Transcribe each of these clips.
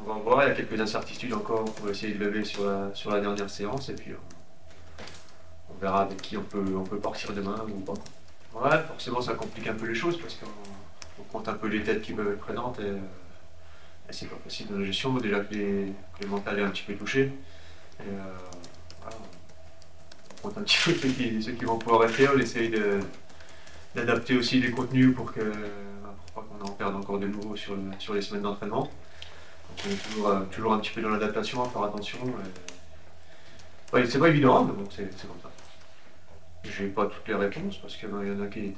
on va voir, il y a quelques incertitudes encore pour essayer de lever sur la dernière séance et puis on verra avec qui on peut partir demain ou pas. Ouais, forcément ça complique un peu les choses parce qu'on compte un peu les têtes qui peuvent être présentes et c'est pas facile dans la gestion. Déjà que les mentales est un petit peu touché. Et voilà, on compte un petit peu ceux qui vont pouvoir rester, on essaye d'adapter aussi les contenus pour pas qu'on en perde encore de nouveau sur les semaines d'entraînement. Donc on est toujours un petit peu dans l'adaptation, à faire attention. Ouais, c'est pas évident, mais bon, c'est comme ça. J'ai pas toutes les réponses parce qu'il y en a qui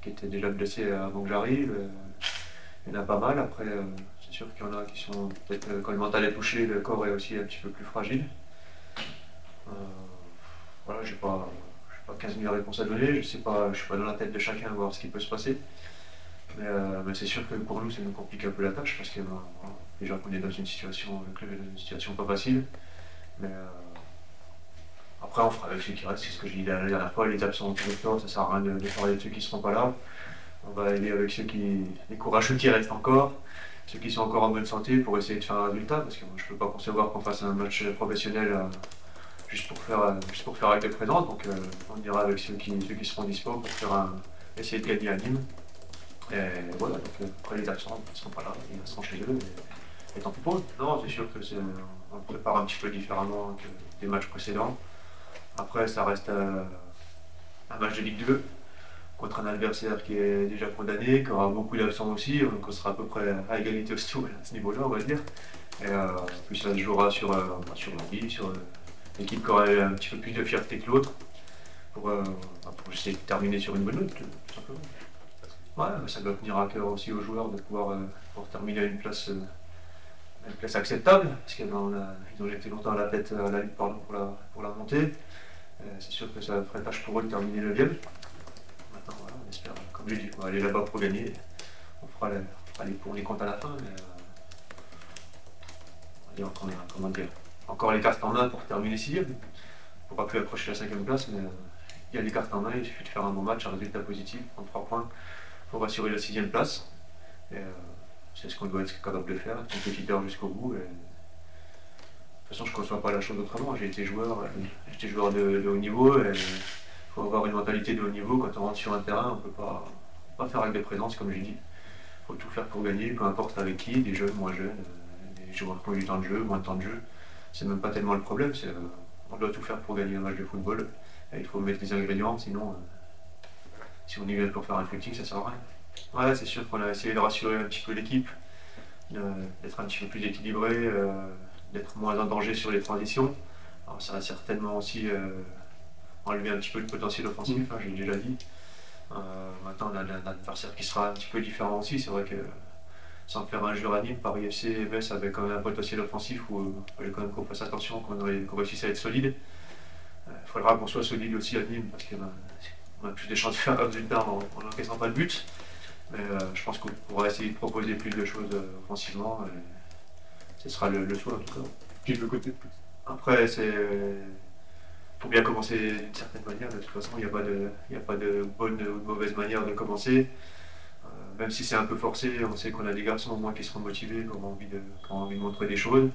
étaient déjà blessés avant que j'arrive. Il y en a pas mal. Après, c'est sûr qu'il y en a qui sont peut-être quand le mental est touché, le corps est aussi un petit peu plus fragile. Voilà, j'ai pas 15 000 réponses à donner. Je sais pas, je suis pas dans la tête de chacun à voir ce qui peut se passer. Mais c'est sûr que pour nous, ça nous complique un peu la tâche parce que voilà, déjà qu'on est dans une situation pas facile. Mais après, on fera avec ceux qui restent, c'est ce que j'ai dit la dernière fois, les absents tout le temps, ça sert à rien de parler de ceux qui ne seront pas là. On va aider avec les courageux qui restent encore, ceux qui sont encore en bonne santé pour essayer de faire un résultat, parce que moi, je ne peux pas concevoir qu'on fasse un match professionnel juste pour faire avec les présents. Donc on ira avec ceux qui seront dispo pour essayer de gagner à Nîmes. Et voilà, donc après les absents ils ne seront pas là, ils seront chez eux. Et tant pis pour eux. Non, c'est sûr que on le prépare un petit peu différemment que des matchs précédents. Après, ça reste un match de Ligue 2 contre un adversaire qui est déjà condamné, qui aura beaucoup d'absents aussi, donc on sera à peu près à égalité aussi à ce niveau-là, on va dire. Et puis ça se jouera sur l'envie, sur l'équipe qui aura un petit peu plus de fierté que l'autre, pour essayer de terminer sur une bonne note, tout simplement. Ouais, ça doit tenir à cœur aussi aux joueurs de pouvoir terminer à une place acceptable, parce qu'ils ont été longtemps à la tête à la Ligue pour la montée. C'est sûr que ça ferait tâche pour eux de terminer 9e. Maintenant, voilà, on espère, comme je dis, on va aller là-bas pour gagner. On fera les comptes à la fin, mais comment dire, encore les cartes en main pour terminer 6e. Il ne pourra plus approcher la 5e place, mais il y a les cartes en main, il suffit de faire un bon match, un résultat positif, prendre 3 points pour assurer la 6e place. Et c'est ce qu'on doit être capable de faire, être compétiteur jusqu'au bout. Et de toute façon, je ne conçois pas la chose autrement. J'ai été joueur de haut niveau. Il faut avoir une mentalité de haut niveau. Quand on rentre sur un terrain, on ne peut pas faire avec des présences, comme j'ai dit. Il faut tout faire pour gagner, peu importe avec qui, des jeunes, moins jeunes, des joueurs qui ont eu du temps de jeu, moins de temps de jeu. C'est même pas tellement le problème. On doit tout faire pour gagner un match de football. Et il faut mettre les ingrédients, sinon, si on y vient pour faire un footing, ça ne sert à rien. Ouais, c'est sûr qu'on a essayé de rassurer un petit peu l'équipe, d'être un petit peu plus équilibré, d'être moins en danger sur les transitions. Alors ça va certainement aussi enlever un petit peu de potentiel offensif, hein, j'ai déjà dit. Maintenant on a un adversaire qui sera un petit peu différent aussi. C'est vrai que sans faire un jeu à Nîmes, Paris FC et Metz avait quand même un potentiel offensif où il fallait quand même qu'on fasse attention, qu'on réussisse à être solide. Il faudra qu'on soit solide aussi à Nîmes parce qu'on a plus de chances de faire un résultat en n'encaissant pas le but. Mais je pense qu'on pourra essayer de proposer plus de choses offensivement. Et ce sera le souhait en tout cas. Puis le côté plus. Après, faut bien commencer d'une certaine manière. De toute façon, il n'y a pas de bonne ou de mauvaise manière de commencer. Même si c'est un peu forcé, on sait qu'on a des garçons au moins qui seront motivés, qui ont envie de montrer des choses.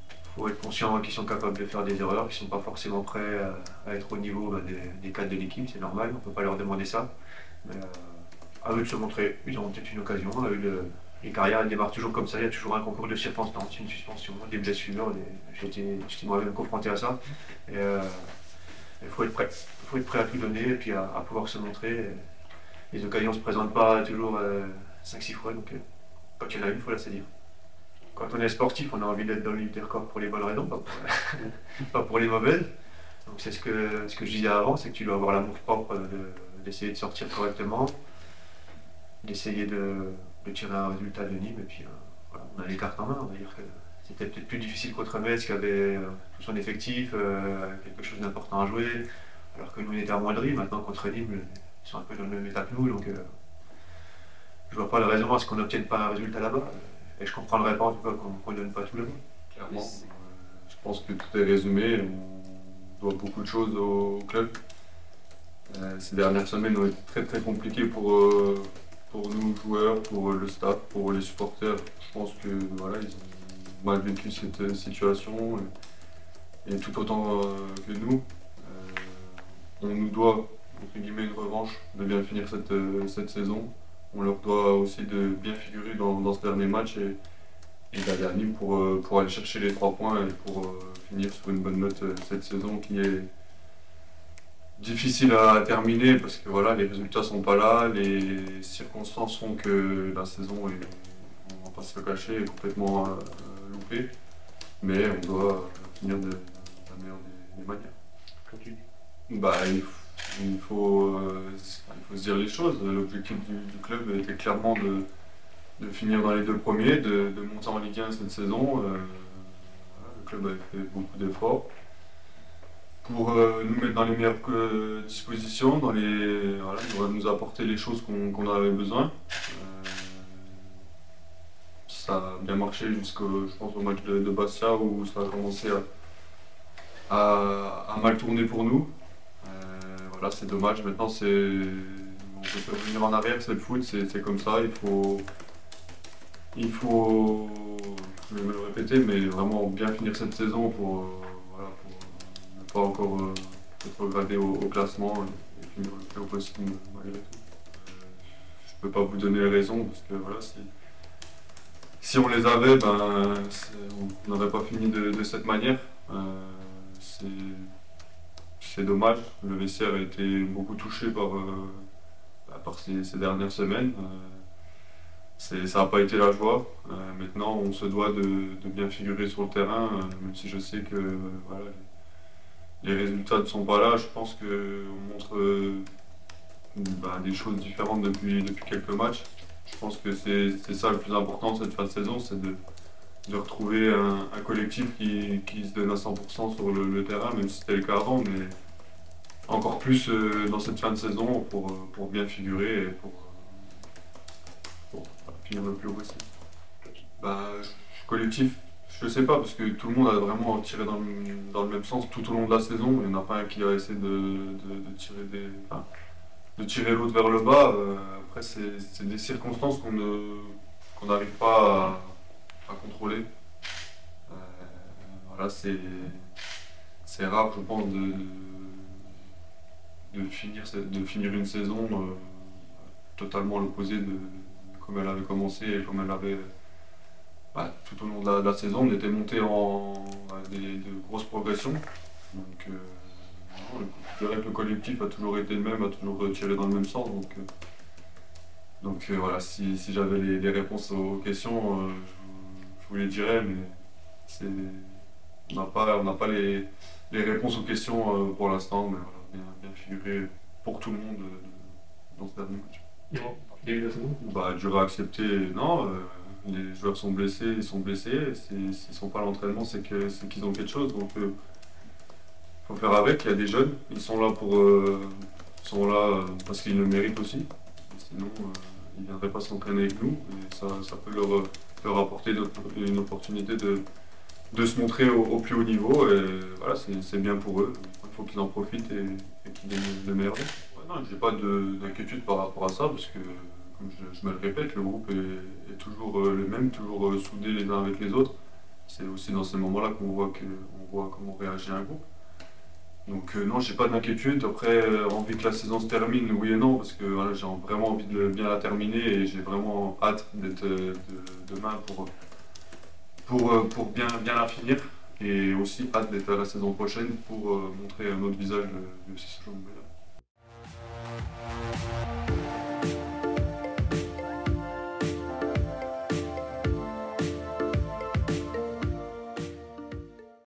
Il faut être conscient qu'ils sont capables de faire des erreurs, qu'ils ne sont pas forcément prêts à être au niveau des cadres de l'équipe. C'est normal, on ne peut pas leur demander ça. Mais, à eux de se montrer, ils auront peut-être une occasion. Les carrières elles démarrent toujours comme ça, il y a toujours un concours de circonstances, une suspension, des blessures. J'étais moi-même confronté à ça. Et il faut être prêt. Il faut être prêt à tout donner et puis à pouvoir se montrer. Et les occasions ne se présentent pas toujours 5-6 fois, donc quand il y en a une, il faut la saisir. Quand on est sportif, on a envie d'être dans le livre des records pour les bonnes raisons, pas pour les mauvaises. Donc c'est ce que je disais avant, c'est que tu dois avoir l'amour propre d'essayer de sortir correctement, d'essayer de tirer un résultat de Nîmes, et puis voilà, on a les cartes en main. On va dire que c'était peut-être plus difficile contre Metz qui avait tout son effectif, quelque chose d'important à jouer, alors que nous on était amoindris. Maintenant contre Nîmes, ils sont un peu dans le même état que nous, donc je vois pas la raison à ce qu'on n'obtienne pas un résultat là-bas. Et je comprendrais pas en tout cas qu'on ne donne pas tout le monde. Clairement, je pense que tout est résumé. On doit beaucoup de choses au club. Ces dernières semaines ont été très très compliquées pour nous joueurs, pour le staff, pour les supporters. Je pense que voilà, mal vécu cette situation et tout autant que nous. On nous doit, entre guillemets, une revanche de bien finir cette saison. On leur doit aussi de bien figurer dans ce dernier match et d'aller à Nîmes pour aller chercher les 3 points et pour finir sur une bonne note cette saison qui est difficile à terminer parce que voilà, les résultats sont pas là, les circonstances font que la saison est, on va pas se le cacher, est complètement loupée, mais on doit finir de la meilleure des manières. Comme tu dis. Bah, il faut se dire les choses. L'objectif du club était clairement de finir dans les 2 premiers, de monter en Ligue 1 cette saison. Voilà, le club a fait beaucoup d'efforts pour nous mettre dans les meilleures dispositions, voilà, nous apporter les choses qu'on avait besoin. Ça a bien marché jusqu'au, je pense, au match de Bastia où ça a commencé à mal tourner pour nous. Voilà, c'est dommage. Maintenant, on peut revenir en arrière, c'est le foot, c'est comme ça. Il faut, je vais me le répéter, mais vraiment bien finir cette saison voilà, pour ne pas encore rétrograder au classement et finir le plus haut possible malgré tout. Je peux pas vous donner les raisons parce que voilà, si on les avait, ben, on n'aurait pas fini de cette manière. C'est dommage. Le vestiaire a été beaucoup touché par ces dernières semaines. Ça n'a pas été la joie. Maintenant, on se doit de bien figurer sur le terrain, même si je sais que voilà, les résultats ne sont pas là. Je pense qu'on montre des choses différentes depuis quelques matchs. Je pense que c'est ça le plus important cette fin de saison, c'est de retrouver un collectif qui se donne à 100% sur le terrain, même si c'était le cas avant, mais encore plus dans cette fin de saison pour bien figurer et pour finir le plus haut possible. Collectif, je sais pas, parce que tout le monde a vraiment tiré dans le même sens tout au long de la saison. Il n'y en a pas un qui a essayé de tirer l'autre vers le bas. Après, c'est des circonstances qu'on n'arrive pas à contrôler. Voilà, c'est rare, je pense, de finir une saison totalement à l'opposé de comme elle avait commencé et comme elle avait tout au long de la saison. On était monté de grosses progressions. Donc, je dirais que le collectif a toujours été le même, a toujours tiré dans le même sens. Donc voilà, si j'avais les réponses aux questions, je vous les dirais, mais on n'a pas les réponses aux questions pour l'instant, mais voilà, bien figuré pour tout le monde dans ce dernier match. Début de la saison Dur à accepter, non. Les joueurs sont blessés, ils sont blessés. S'ils ne sont pas à l'entraînement, c'est qu'ils ont quelque chose. Donc faut faire avec. Il y a des jeunes, ils sont là parce qu'ils le méritent aussi. Sinon, ils ne viendraient pas s'entraîner avec nous. Et ça peut leur apporter une opportunité de se montrer au plus haut niveau. Et voilà, c'est bien pour eux. Il faut qu'ils en profitent et qu'ils donnent le meilleur. Non, j'ai pas d'inquiétude par rapport à ça, parce que, comme je me le répète, le groupe est toujours le même, toujours soudé les uns avec les autres. C'est aussi dans ces moments-là qu'on voit comment réagit un groupe. Donc non, j'ai pas d'inquiétude. Après, envie que la saison se termine, oui et non, parce que voilà, j'ai vraiment envie de bien la terminer et j'ai vraiment hâte d'être demain pour bien la finir. Et aussi hâte d'être à la saison prochaine pour montrer un autre visage du FC Montbéliard.